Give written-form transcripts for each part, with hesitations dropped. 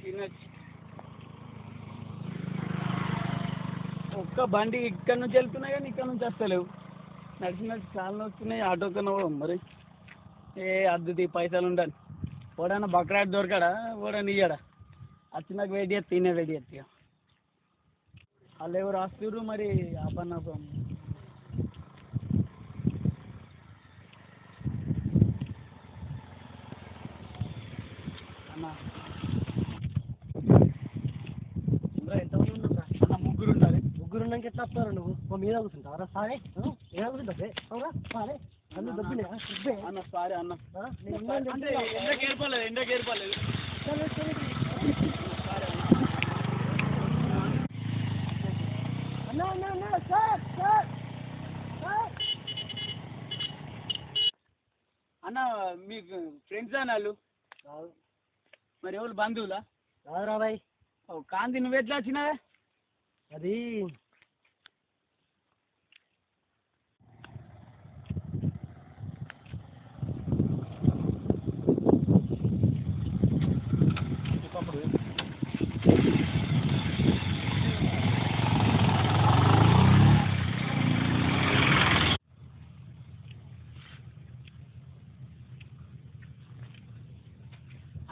తినొచ్చు. ఒక్క బండి ఇక్కడ నుంచి వెళ్తున్నాయి కానీ ఇక్కడ నుంచి వస్తలేవు. నడిచి చాలా వస్తున్నాయి. ఆటో కన్నా మరి ఏ అద్దుతి పైసలు ఉండాలి. ఓడన్నా బక్రాట్ దొరకడా, ఓడని ఇయ్యడా? వచ్చినాక వెయిట్ చేస్తే తినే వెయిట్ చేస్తే వాళ్ళు ఎవరు వస్తుర్రు మరి. అన్న ఎంతమంది ఉన్నారు అన్న? ముగ్గురు ఉండాలి. ముగ్గురు ఉన్నాక ఎట్లా వస్తారు? నువ్వు మీద కూర్చుంటావరా? సారే ఏడా కూర్చుంటే అవురా? సారే అన్న డబ్బులే అన్న. సారీ అన్న, ఎండకి ఏర్పలేదు, ఎండకి ఏర్పలేదు. అన్న మీకు ఫ్రెండ్స్ అని వాళ్ళు మరి ఎవరు బంధువులా? రాదురా బాయ్. కాంతి నువ్వు ఎట్లా వచ్చినావే? అది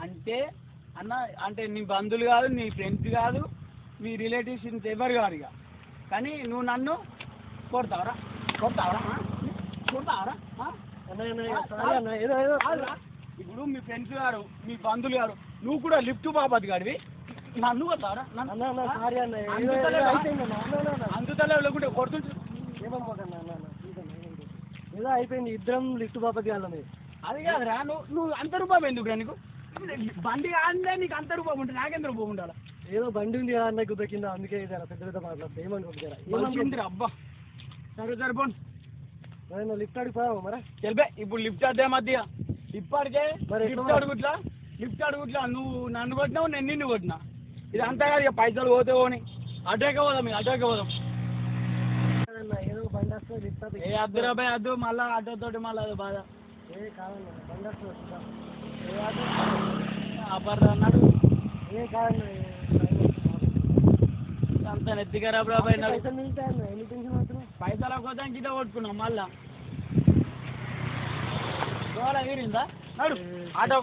అంటే అన్న, అంటే నీ బంధువులు కాదు, నీ ఫ్రెండ్స్ కాదు, మీ రిలేటివ్స్ ఎవరు కాదు ఇక. కానీ నువ్వు నన్ను కొడతావరా? కొడతావరా? కొడతావరా? ఇప్పుడు మీ ఫ్రెండ్స్ గారు, మీ బంధువులు గారు, నువ్వు కూడా లిఫ్ట్ బాబత్ గాడివి, నన్ను కొడతావరా? అందుతలే లేకుంటే కొడుతుంటు ఏదో అయిపోయింది. ఇద్దరం లిఫ్ట్ బాబత్ కాదు. అది కాదురా, నువ్వు అంత రూపాయి ఎందుకురా నీకు? బండి కాదే నీకు అంత రూపాయి ఉంటుంది, నాకెంత రూపాయి ఉండాలి? ఏదో బండి ఉంది కదా అన్న గుద్ద కింద, అందుకే పెద్ద పెద్ద మాట్లాడుతుంది. ఏమనుకుంటారా? అబ్బా సరే సరిపోండి. నువ్వు లిఫ్ట్ అడిగిపోయావు మరి తెలిపే. ఇప్పుడు లిఫ్ట్ అదే మధ్య ఇప్పటికే లిఫ్ట్ అడుగుట్లా, లిఫ్ట్ అడుగుట్లా. నువ్వు నన్ను కొట్టినావు, నేను నిన్ను కొట్టినా. ఇది అంతా కాదు ఇక. పైసలు పోతే పోని, అడ్డాకే పోదాం, ఇక అడ్డాకే పోదాం. ఏదో బండి వస్తుంది లిఫ్ట్. ఏ అద్దు రాబాయ్ అద్దు, మళ్ళీ ఆటోతోటి మళ్ళీ అది బాధ. ఏ కాదన్నా బండి వస్తుంది. అన్నాడు ఏ కాదన్నా అంత నెత్తిగా రాబాయ్. పైసల కోసం గిట కొట్టుకున్నాం మళ్ళా. తీరిందా? నడు ఆటో.